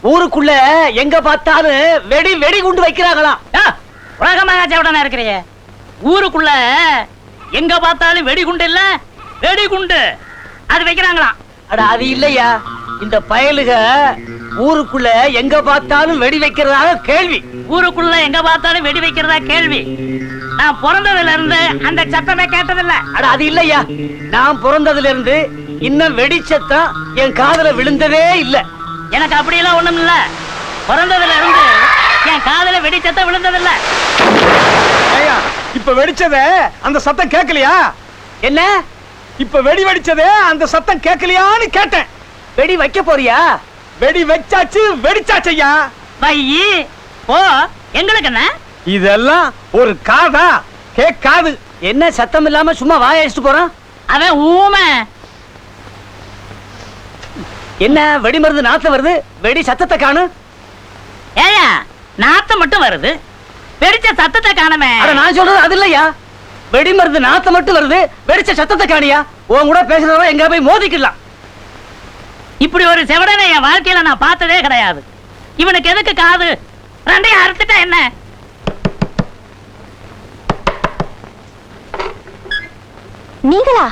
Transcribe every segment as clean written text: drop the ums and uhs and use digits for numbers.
ஊருக்குள்ள எங்க பார்த்தாலும் வெடி வெடி குண்டு வைக்கிறாங்களாம். உலகமாக இருக்கிறீங்க. ஊருக்குள்ள எங்க பார்த்தாலும் வெடிகுண்டு இல்ல, வெடிகுண்டு அது வைக்கிறாங்களாம். அட அது இல்லையா, இந்த பயலுக ஊருக்குள்ள எங்க பார்த்தாலும் வெடி வைக்கிறதாக கேள்வி. ஊருக்குள்ள எங்க பார்த்தாலும் வெடி வைக்கிறதா கேள்வி. நான் பிறந்ததுல இருந்து அந்த சத்தமே கேட்டதில்ல. அட அது இல்லையா, நான் பிறந்ததுல இருந்து இன்னும் வெடி சத்தம் என் காதுல விழுந்ததே இல்ல. எனக்கு அப்படியெல்லாம் ஒண்ணும் இல்ல. பிறந்ததுல இருந்து என் காதுல வெடி சத்தம் விழுந்ததில்ல. இப்ப வெடிச்சதே அந்த சத்தம் கேட்கலையா? என்ன இப்ப வெடி வெடிச்சதே அந்த சத்தம் கேட்கலையான்னு கேட்டேன். வெடி வைக்க போறியா? வெடி வச்சாச்சு, வெடிச்சாச்சையா. வையி ஓ, எங்களுக்கு என்ன இதெல்லாம் ஒரு காதா? கேட்காது. என்ன சத்தம் இல்லாம சும்மா வாய அடிச்சுட்டு போறான் அவன்? ஊமை. என்ன வெடி மருந்து நாத்தம் வருது, வெடி சத்தத்தை காணு. ஏயா நாத்தம் மட்டும் வருது, வெடிச்ச சத்தத்தை காணமே. அட நான் சொல்றது அது இல்லையா, வெடி மருந்து நாத்தம் மட்டும் வருது, வெடிச்ச சத்தத்தை காணியா? உன் கூட பேசுறவ எங்க போய் மோதிக்கலாம். இப்படி ஒரு செவடனை என் வாழ்க்கையில நான் பார்த்ததே கிடையாது. இவனுக்கு எதுக்கு காது? ரெண்டையும் அறுத்துட்டா என்ன? நீங்களா?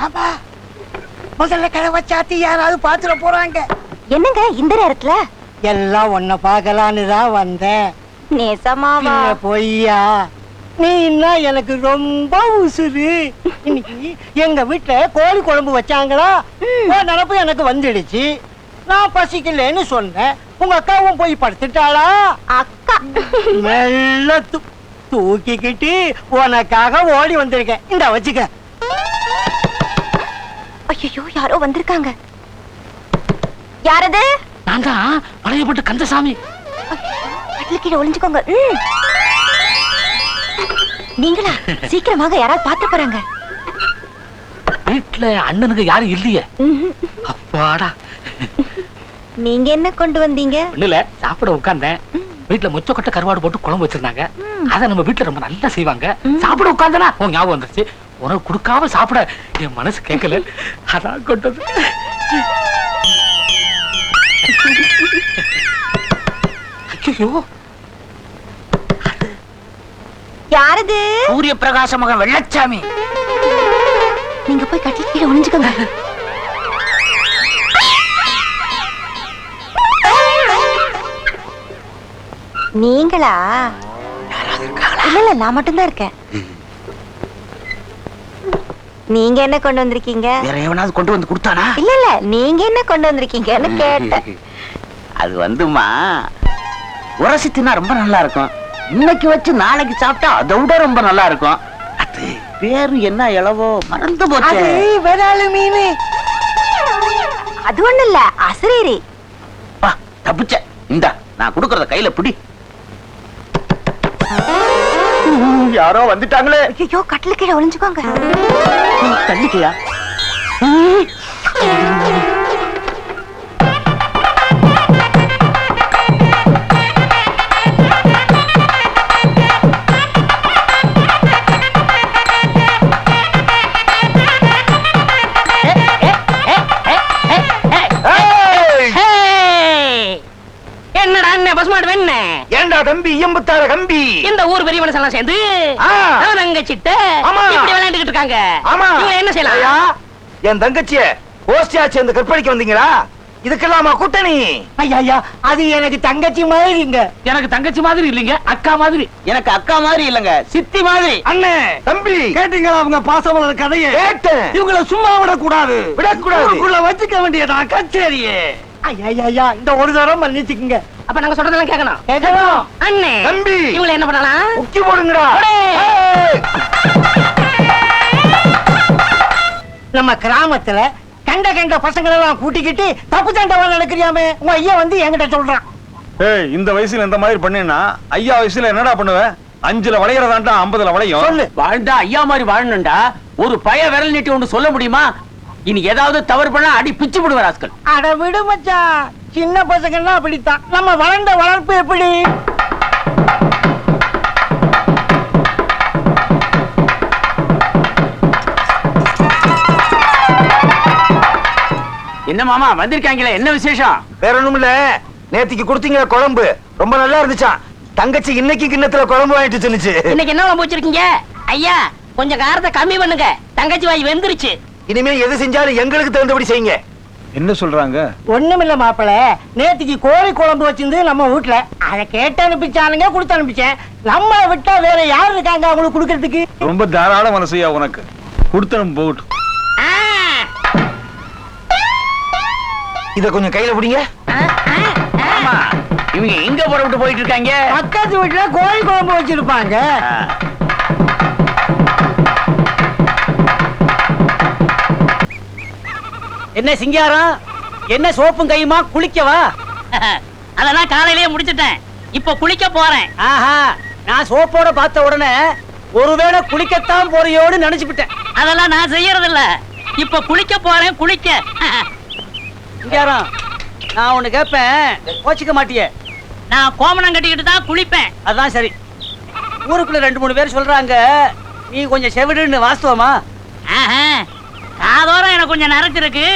முதல்ல கடை வச்சாத்தி யாராவது பாத்துட போறாங்க. என்னங்க இந்த நேரத்துல? எல்லாம் உன்னை பார்க்கலான்னு தான் வந்தேன். நேசமாவா? பொய்யா? நீ என்ன எனக்கு ரொம்ப உசுரு. இன்னைக்கு எங்க வீட்டுல கோழி குழம்பு வச்சாங்களா, நினப்பு எனக்கு வந்துடுச்சு. நான் பசிக்கலன்னு சொன்னேன். உங்க அக்காவும் போய் படுத்துட்டாளா? அக்கா மெல்ல தூக்கிக்கிட்டு உனக்காக ஓடி வந்திருக்கேன். இந்த வச்சுக்க. ஐயோ யாரோ வந்திருக்காங்க. யாரது? நான் தான் பழையப்பட்டு கந்தசாமி. கட்டில கீழே ஒளிஞ்சுக்கோங்க. நீங்களா? சீக்கிரமாக யாராவது பார்த்து போறாங்க. வீட்டுல அண்ணனுக்கு யாரும் இல்லையே. அப்பாடா. நீங்க என்ன கொண்டு வந்தீங்க? இல்ல, சாப்பிட உட்கார்ந்தேன். வீட்டுல மொச்சக்கொட்டை கருவாடு போட்டு குழம்பு வச்சிருந்தாங்க. அத நம்ம வீட்டுல ரொம்ப நல்லா செய்வாங்க. சாப்பிட உட்கார்ந்தனா உன் ஞாபகம் வந்துருச்சு. உனக்கு கொடுக்காம சாப்பிட என் மனசு கேட்கல, அதான் கொண்டது. ஐயோ, யாரது? சூரிய பிரகாச மகன் வெள்ளச்சாமி. நீங்க போய் கட்டில கீழே ஒளிஞ்சுக்கோங்க. நீங்களா? இல்ல நான் மட்டும்தான் இருக்கேன். நீங்க என்ன கொண்டு வந்திருக்கீங்க? வேற எவனாவது கொண்டு வந்து கொடுத்தானா? இல்ல நீங்க என்ன கொண்டு வந்திருக்கீங்கன்னு கேட்டேன். அது வந்துமா, உரசி தின்னா ரொம்ப நல்லா இருக்கும். இன்னைக்கு வச்சு நாளைக்கு சாப்பிட்டா அதை விட ரொம்ப நல்லா இருக்கும். அது பேரு என்ன இளவோ மறந்து போச்சு. விராலு மீன். அது ஒண்ணு இல்ல, அசரீரி. தப்பிச்ச. இந்தா நான் கொடுக்கறத கையில பிடி. யாரோ வந்துட்டாங்களே. ஐயோ கட்டில கீழே ஒளிஞ்சுக்கோங்க. தள்ளிக்கையா? என்னடா அண்ணே பசுமாடு வேணே? ஏண்டா தம்பி எம்புத்தார கம்பி? இந்த ஊர் பெரிய மனுஷன் சேர்ந்து தங்கச்சிட்ட இப்படி விளையாண்டுகிட்டு இருக்காங்க. ஆமா, இவங்க என்ன செய்யலாம்? என் தங்கச்சிய கோஷ்டியா சேர்ந்து கற்பழிக்க வந்தீங்களா? இதுக்கெல்லாமா கூட்டணி? ஐயா அது எனக்கு தங்கச்சி மாதிரிங்க. எனக்கு தங்கச்சி மாதிரி இல்லைங்க, அக்கா மாதிரி. எனக்கு அக்கா மாதிரி இல்லங்க, சித்தி மாதிரி. அண்ணே தம்பி கேட்டீங்களா அவங்க பாசமலர் கதையை? கேட்டேன். இவங்கள சும்மா விடக்கூடாது, விடக்கூடாது. வச்சுக்க வேண்டியதா கச்சேரியே. ஐயா இந்த ஒரு தரம் மன்னிச்சுக்குங்க. அப்ப நாங்க சொல்றதெல்லாம் கேட்கணும். கேட்கணும். அண்ணே தம்பி இவங்களை என்ன பண்ணலாம்? முக்கி போடுங்கடா. நம்ம கிராமத்துல கண்ட பசங்களை எல்லாம் கூட்டிக்கிட்டு தப்பு சண்டை நடக்கிறியாமே, உங்க ஐயா வந்து என்கிட்ட சொல்றான். ஏய், இந்த வயசுல இந்த மாதிரி பண்ணேன்னா ஐயா வயசுல என்னடா பண்ணுவ? 5ல வளையறதாண்டா 50ல வளையும். சொல்லு. வாழ்ந்தா ஐயா மாதிரி வாழணும்டா. ஒரு பய விரல் நீட்டி ஒன்று சொல்ல முடியுமா? இனி ஏதாவது தவறு பண்ணா அடி பிச்சு விடுவார் ஆஸ்கள். அட விடு மச்சான், சின்ன பசங்கன்னா அப்படித்தான். நம்ம வளர்ந்த வளர்ப்பு எப்படி? என்ன மாமா வந்திருக்காங்களே, என்ன விசேஷம்? வேற ஒண்ணும் இல்ல, நேத்திக்கு கொடுத்தீங்க குழம்பு ரொம்ப நல்லா இருந்துச்சான். தங்கச்சி இன்னைக்கு கிண்ணத்துல குழம்பு வாங்கிட்டு சொன்னுச்சு. இன்னைக்கு என்ன குழம்பு வச்சிருக்கீங்க? ஐயா கொஞ்சம் காரத்தை கம்மி பண்ணுங்க, தங்கச்சி வாய் வெந்துருச்சு. இனிமே எது செஞ்சாலும் எங்களுக்கு தகுந்தபடி செய்யுங்க. என்ன சொல்றாங்க? ஒண்ணுமில்ல மாப்பிள, நேத்திக்கு கோழி குழம்பு வச்சிருந்து நம்ம வீட்டுல அதை கேட்டு அனுப்பிச்சானுங்க, கொடுத்து அனுப்பிச்சேன். நம்ம விட்டா வேற யாரு இருக்காங்க அவங்களுக்கு கொடுக்கறதுக்கு? ரொம்ப தாராள மனசையா உனக்கு. கொடுத்தனும் போகட்டும். இத கொஞ்சம் கையில பிடிங்க. ஆமா, இவங்க எங்க புறப்பட்டு போயிட்டு இருக்காங்க? பக்கத்து வீட்டுல கோழி குழம்பு வச்சிருப்பாங்க. என்ன சிங்காரம், என்ன சோப்பும் கையுமா, குளிக்கவா? அதெல்லாம் காலையிலேயே முடிச்சிட்டேன், இப்ப குளிக்க போறேன். ஆஹா, நான் சோப்போட பார்த்த உடனே ஒருவேளை குளிக்கத்தான் போறியோடு நினைச்சுக்கிட்டேன். அதெல்லாம் நான் செய்யறது இல்ல, இப்ப குளிக்க போறேன். குளிக்க சிங்காரம், நான் ஒண்ணு கேட்பேன், கோச்சிக்க மாட்டியே? நான் கோமணம் கட்டிக்கிட்டு தான் குளிப்பேன். அதான் சரி. ஊருக்குள்ள 2-3 பேர் சொல்றாங்க நீ கொஞ்சம் செவிடுன்னு, வாஸ்தவமா? காதோரம் எனக்கு கொஞ்சம் நரைச்சிருக்கு,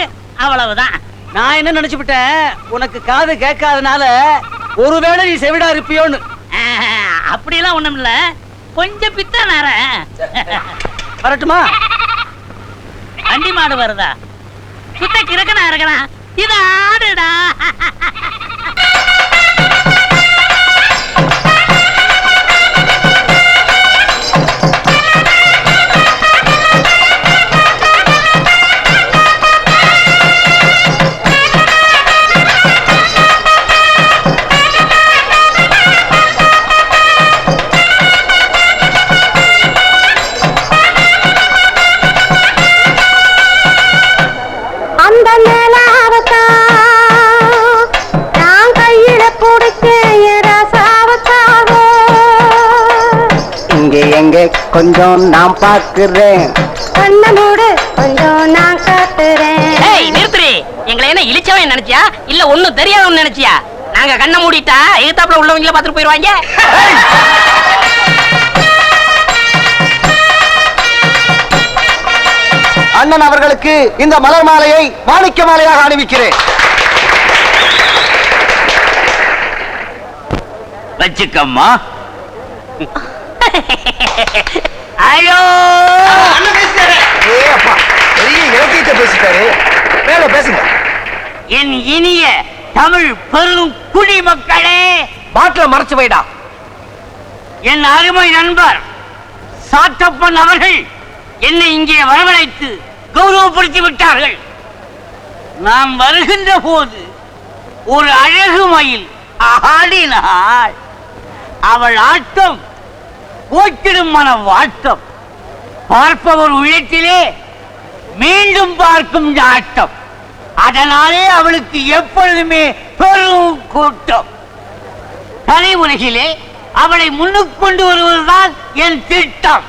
அவ்வளவுதான். நான் என்ன நினைச்சுட்டேன், உனக்கு காது கேட்காதனால ஒருவேளை நீ செவிடா இருப்பியோன்னு. அப்படியெல்லாம் ஒண்ணும் இல்ல, கொஞ்சம் பித்த நர. வரட்டுமா? வண்டி மாடு வருதா? சுத்த கிழக்கனா இருக்கணும், இது ஆடுடா. கொஞ்சம் நான் பாக்குறேன், கண்ண மூடு, கொஞ்சம் நான் காட்டுறேன். நிறுத்துறி, எங்களை என்ன இழிச்சவன் நினைச்சியா இல்ல ஒண்ணும் தெரியாதவன் நினைச்சியா? நாங்க கண்ண மூடிட்டா எதிர்த்தாப்புல உள்ளவங்கள பாத்துட்டு போயிருவாங்க. அண்ணன் அவர்களுக்கு இந்த மலர் மாலையை மாணிக்க மாலையாக அணிவிக்கிறேன். வச்சுக்கம்மா. ஐயோ, பெரிய இலக்கியத்தை பேசிட்டாரு, மேல பேசுங்க. என் இனிய தமிழ் பெரும் குடிமக்களே, பாட்டில மறைச்சு வைடா. என் அருமை நண்பர் சாத்தப்பன் அவர்கள் என்னை இங்கே வரவழைத்து கௌரவப்படுத்தி விட்டார்கள். நாம் வருகின்ற போது ஒரு அழகு மயில் ஆடினாள். அவள் ஆட்டம் போக்கிடும் மன வாட்டம், பார்ப்பவர் உள்ளத்திலே மீண்டும் பார்க்கும் நாட்டம். அதனாலே அவளுக்கு எப்பொழுதுமே பெரும் கூட்டம். கலை உலகிலே அவளை முன்னுக்கு கொண்டு வருவதுதான் என் திட்டம்.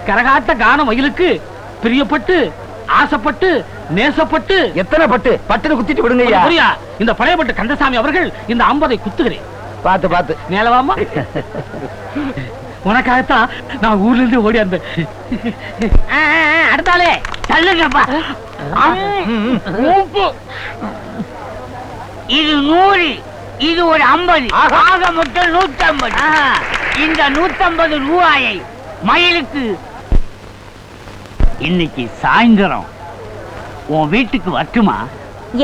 கரகாட்ட கான மயிலுக்கு பிரியப்பட்டு, ஆசைப்பட்டு, நேசப்பட்டு, எத்தனை பட்டு பட்டுன்னு குத்திட்டு விடுங்க. புரியா? இந்த பழையப்பட்டு கந்தசாமி அவர்கள் இந்த 50 குத்துகிறேன். பாத்து பாத்து மேலவாமா, உனக்காகத்தான் நான் ஊர்ல இருந்து ஓடி வந்தேன். அடுத்தாலே தள்ளுங்கப்பா. இது 100, இது ஒரு 50, ஆக மொத்தம் 150. இந்த 150 ரூபாயை மயிலுக்கு இன்னைக்கு சாயந்தரம் உன் வீட்டுக்கு வரட்டுமா?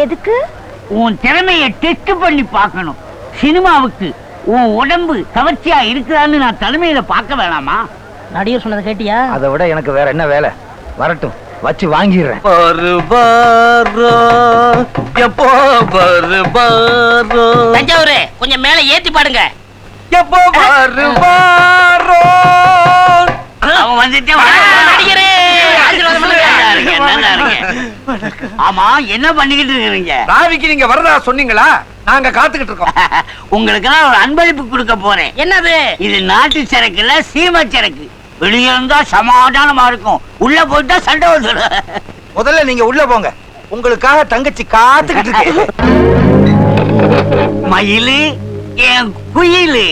எதுக்கு? உன் திறமையை டெஸ்ட் பண்ணி பார்க்கணும். சினிமாவுக்கு உன் உடம்பு கவர்ச்சியா இருக்குதான்னு நான் தலைமையில பார்க்க வேணாமா? நடிகர் சொன்னதை கேட்டியா? அதை விட எனக்கு வேற என்ன வேலை? வரட்டும், வச்சு வாங்கிடுறேன். தஞ்சாவூர் கொஞ்சம் மேல ஏத்தி பாடுங்க. அவன் வந்துட்டே நடிகரே, ஆசீர்வாதம் பண்ணுங்க. ஆமா, என்ன பண்ணிக்கிட்டு இருக்கீங்க? ராவிக்கு நீங்க வரதா சொன்னீங்களா? நாங்க காத்துக்கிட்டு இருக்கோம். உங்களுக்கு ஒரு அன்பளிப்பு கொடுக்க போறேன். என்னது? இது நாட்டு சரக்கு இல்ல, சீமை சரக்கு. வெளியே இருந்தா சமாதானமா இருக்கும், உள்ள போயிட்டா சண்டை வந்துடும். முதல்ல நீங்க உள்ள போங்க, உங்களுக்காக தங்கச்சி காத்துக்கிட்டு இருக்கு. மயிலு, என் குயிலு,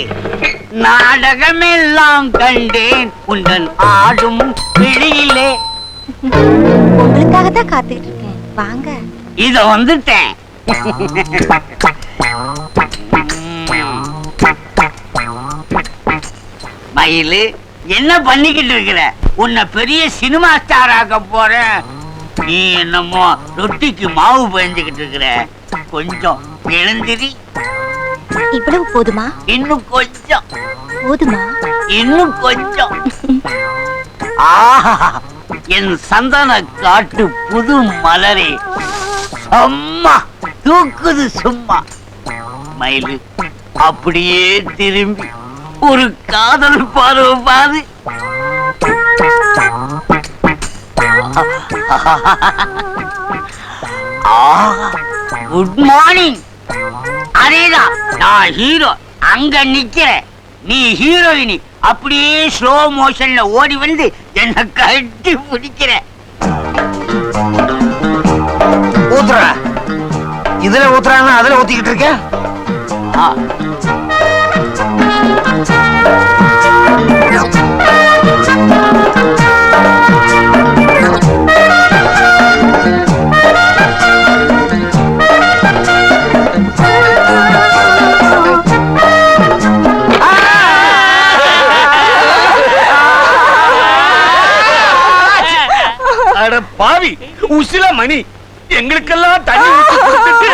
நாடகமெல்லாம் கண்டேன் உந்தன் ஆடும் விழியிலே. உங்களுக்காக தான் காத்துக்கிட்டு இருக்கேன், வாங்க. இத வந்துட்டேன். மயிலு, என்ன பண்ணிக்கிட்டு இருக்கிற? உன்னை பெரிய சினிமா ஸ்டார் ஆக்க போறேன். நீ என்னமோ ரொட்டிக்கு மாவு பயந்துகிட்டு இருக்கிற. கொஞ்சம் எழுந்திரி. இவ்வளவு போதுமா? இன்னும் கொஞ்சம். போதுமா? இன்னும் கொஞ்சம். ஆஹா, என் சந்தன காட்டு புது மலரே, அம்மா தூக்குது சும்மா. மயிலு, அப்படியே திரும்பி ஒரு காதல் பார்வை பாரு. Good morning. அதேதான், நான் ஹீரோ அங்க நிக்கிறேன், நீ ஹீரோயினி. அப்படியே ஸ்லோ மோஷன்ல ஓடி வந்து என்ன கட்டி பிடிக்கிற. ஊத்துற இதுல ஊத்துறான்னா அதுல ஊத்திக்கிட்டு இருக்க. பாவி உசில மணி, எங்களுக்கெல்லாம் தண்ணி ஊத்தி கொடுத்துட்டு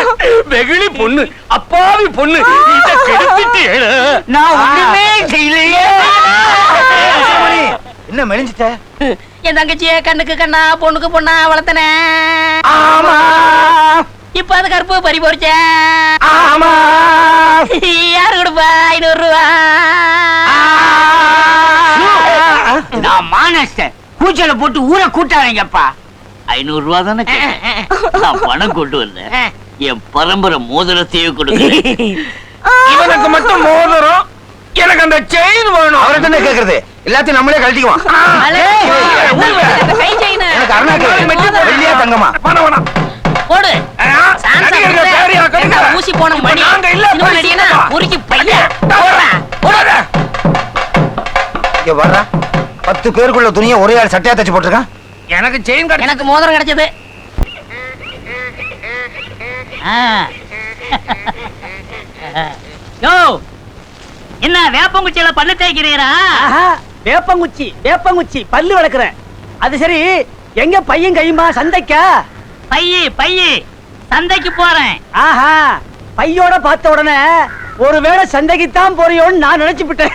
வெகுளி பொண்ணு, அப்பாவி பொண்ணு, இத கெடுத்துட்டு நான் ஒண்ணுமே செய்யலையே. என்ன மெலிஞ்சிட்ட? என் தங்கச்சிய கண்ணுக்கு கண்ணா பொண்ணுக்கு பொண்ணா வளர்த்தனே. ஆமா. இப்ப அது கருப்பு பறி போச்சேன். ஆமா. யாரு கொடுப்பா 500 ரூபா? நான் மானஸ்டர், கூச்சல போட்டு ஊரை கூட்டாதீங்கப்பா. 500 ரூபா தானே நான் பணம் கொண்டு வந்தேன். என் பரம்பரை மோதிரத்தையே கொடுக்கிறேன். இவனுக்கு மட்டும் மோதிரம், எனக்கு அந்த செயின் வேணும். அவரை தானே கேக்குறது, எல்லாத்தையும் நம்மளே கழட்டிக்குவோம். எனக்கு அருணாக்கு வெள்ளியா தங்கமா? போடு. நடிகர்கள் ஊசி போன மணி நாங்க இல்ல, சினிமா நடிகனா உருக்கி பையன். இங்க வர்றா, 10 பேருக்குள்ள துணியை ஒரே ஆள் சட்டையா தச்சு போட்டிருக்கான். எனக்கு செயின் எனக்கு மோதிரம் கிடைச்சது. யோ, என்ன வேப்பங்குச்சியில பல்லு தேய்க்கிறீரா? வேப்பங்குச்சி வேப்பங்குச்சி பல்லு வளர்க்குறேன். அது சரி, எங்க பையன் கையுமா சந்தைக்கா? பையி சந்தைக்கு போறேன். ஆஹா, பையோட பார்த்த உடனே ஒருவேளை சந்தைக்குத்தான் போறியோன்னு நான் நினைச்சுட்டேன்.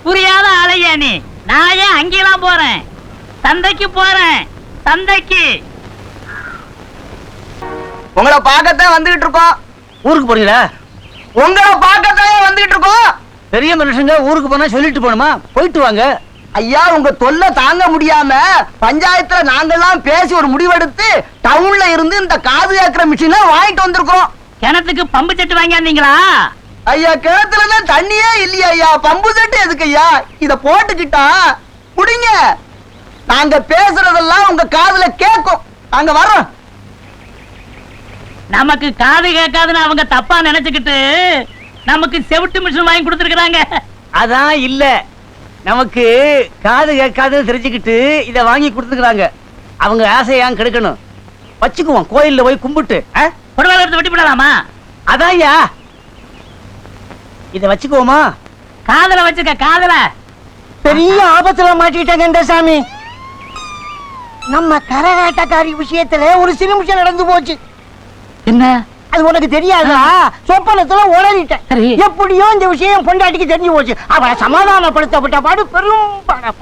புரியாத ஆளையா நீ? நான் ஏன் அங்கெல்லாம் போறேன்? சந்தைக்கு போறேன், சந்தைக்கு. உங்களை பார்க்கத்தான் வந்துகிட்டு இருக்கோம். ஊருக்கு போறீங்களா? உங்களை பார்க்கத்தான் வந்துகிட்டு இருக்கோம். பெரிய மனுஷங்க ஊருக்கு போனா சொல்லிட்டு போணுமா? போயிட்டு வாங்க. ஐயா, உங்க தொல்லை தாங்க முடியாம பஞ்சாயத்துல நாங்கெல்லாம் பேசி ஒரு முடிவெடுத்து டவுன்ல இருந்து இந்த காது கேட்கிற மிஷினை வாங்கிட்டு வந்திருக்கோம். கிணத்துக்கு பம்பு செட்டு வாங்கியாந்தீங்களா? ஐயா, கிணத்துலதான் தண்ணியே இல்லையா ஐயா, பம்பு செட்டு எதுக்கு ஐயா? இத போட்டுக்கிட்டா குடிங்க. நாங்க பேசுறதெல்லாம் உங்க காதுல கேட்கும். நாங்க வர்றோம். நமக்கு காது கேட்காதுன்னு அவங்க தப்பா நினைச்சுக்கிட்டு நமக்கு செவிட்டு மிஷின் வாங்கி கொடுத்துருக்காங்க. அதான் இல்ல, நமக்கு காது கேட்காதுன்னு தெரிஞ்சுக்கிட்டு இத வாங்கி கொடுத்துக்கிறாங்க. அவங்க ஆசையான் கெடுக்கணும். வச்சுக்குவோம், கோயில்ல போய் கும்பிட்டு. புடவை எடுத்து வெட்டி விடலாமா? அதான்யா, இத வச்சுக்குவோமா? காதல வச்சுக்க, காதல. பெரிய ஆபத்துல மாட்டிட்டாங்க இந்த சாமி. நம்ம கரகாட்டக்காரி விஷயத்துல ஒரு சிறு நிமிஷம் நடந்து போச்சு. என்ன? அது உனக்கு தெரியாதா? சொப்பனத்துல உளறிட்டேன். சரி. எப்படியோ இந்த விஷயம் பொண்டாட்டிக்கு தெரிஞ்சு போச்சு. அவளை சமாதானப்படுத்தப்பட்ட பாடு பெரும்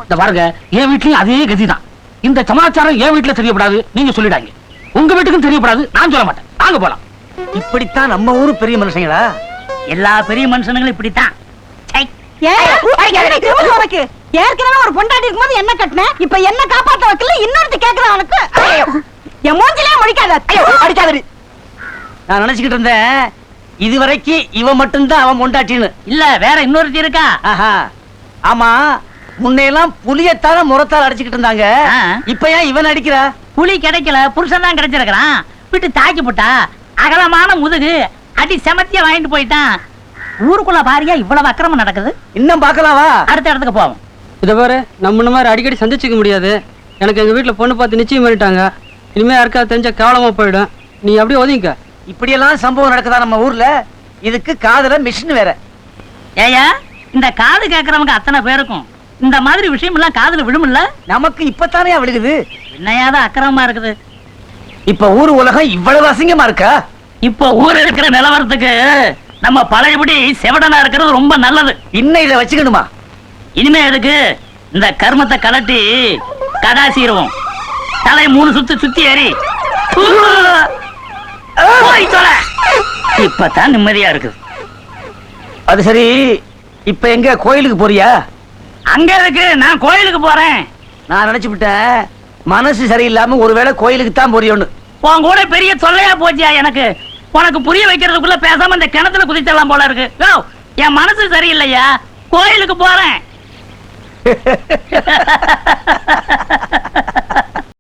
இந்த பாருங்க, என் வீட்லயும் அதே கதிதான். இந்த சமாச்சாரம் என் வீட்டுல தெரியப்படாது, நீங்க சொல்லிடாங்க. உங்க வீட்டுக்கும் தெரியப்படாது, நான் சொல்ல மாட்டேன். வாங்க போலாம். இப்படித்தான் நம்ம ஊரு பெரிய மனுஷங்களா? எல்லா பெரிய மனுஷனுங்களும் இப்படித்தான். சை. ஏற்கனவே ஒரு பொண்டாட்டி இருக்கும்போது என்ன கட்டின, இப்ப என்ன காப்பாத்த வைக்கல, இன்னொருத்த கேக்குறான் உனக்கு. என் மூஞ்சிலே முடிக்காத. அடிக்காதடி. நான் நினைச்சுக்கிட்டு இருந்தேன் இதுவரைக்கும் இவன் மட்டும்தான் அவன் பொண்டாட்டின்னு. இல்ல, வேற இன்னொருத்தி இருக்கா. ஆஹா, ஆமா, முன்னையெல்லாம் புளியத்தால முறத்தால் அடிச்சுக்கிட்டு இருந்தாங்க. ஆ. இப்ப ஏன் இவன் அடிக்கிறா? புலி கிடைக்கல, புருஷன் தான் கிடைச்சிருக்கிறான். விட்டு தாக்கி போட்டா அகலமான முதுகு அடி செமத்தியா வாங்கிட்டு போயிட்டான். ஊருக்குள்ள பாரியா இவ்வளவு அக்கிரமம் நடக்குது. இன்னும் பாக்கலாவா? அடுத்த இடத்துக்கு போவோம். இத பாரு, நம்ம இந்த மாதிரி அடிக்கடி சந்திச்சுக்க முடியாது. எனக்கு எங்க வீட்டுல பொண்ணு பார்த்து நிச்சயம் பண்ணிட்டாங்க. இனிமே யாருக்காவது தெரிஞ்சா கேவலமா போயிடும். நீ அப்படியே ஒதுங்க. இப்படியெல்லாம் சம்பவம் நடக்குதா நம்ம ஊர்ல? இதுக்கு காதுல மிஷின் வேற. ஏயா இந்த காது கேட்கறவங்க அத்தனை பேருக்கும் இந்த மாதிரி விஷயம் எல்லாம் காதுல விழுமில்ல? நமக்கு இப்பத்தானே விழுகுது. என்னையாதான் அக்கிரமமா இருக்குது. இப்ப ஊர் உலகம் இவ்வளவு அசிங்கமா இருக்கா? இப்ப ஊர் இருக்கிற நிலவரத்துக்கு நம்ம பழையபடி செவடனா இருக்கிறது ரொம்ப நல்லது. இன்னும் இதை வச்சுக்கணுமா? இனிமே எதுக்கு இந்த கர்மத்தை கலட்டி கடாசிடுவோம். தலை 3 சுத்து சுத்தி ஏறி இப்பதான் நிம்மதியா இருக்குது. அது சரி, இப்ப எங்க கோயிலுக்கு போறியா? அங்க இருக்கு, நான் கோயிலுக்கு போறேன். நான் நினைச்சு விட்டேன் மனசு சரியில்லாம ஒருவேளை கோயிலுக்கு தான் போறியோன்னு. உன் கூட பெரிய தொல்லையா போச்சியா எனக்கு. உனக்கு புரிய வைக்கிறதுக்குள்ள பேசாம இந்த கிணத்துல குதிச்சலாம் போல இருக்கு. என் மனசு சரியில்லையா, கோயிலுக்கு போறேன்.